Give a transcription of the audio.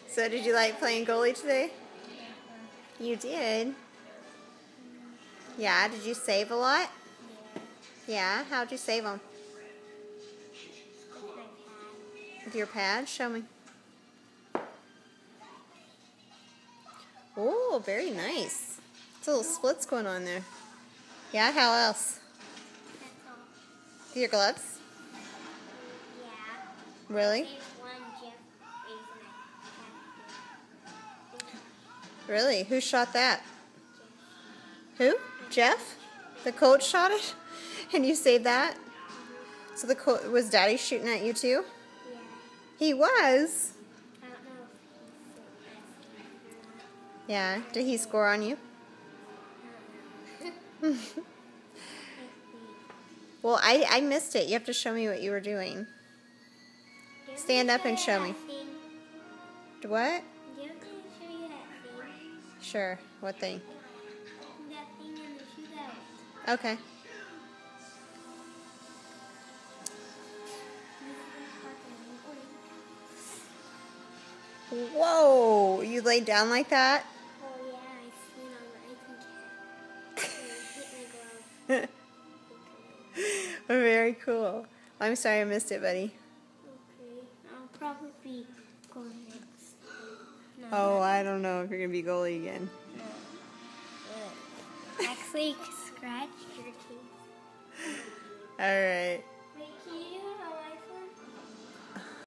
So did you like playing goalie today? You did? Yeah, did you save a lot? Yeah, how'd you save them? With your pad? Show me. Oh, very nice. It's a little splits going on there. Yeah, how else? With your gloves? Yeah. Really? Really? Who shot that? Who? Jeff? The coach shot it? And you saved that? So was Daddy shooting at you too? Yeah. He was? I don't know if Yeah. Did he score on you? Well, I missed it. You have to show me what you were doing. Stand up and show me. What? Sure. What thing? That thing in the shootout. Okay. Whoa! You laid down like that? Oh yeah, I slid on the ice and hit my glove. Very cool. I'm sorry I missed it, buddy. Okay, I'll probably be going next. No, Oh, I don't know if you're going to be goalie again. Actually, scratch your teeth. All right.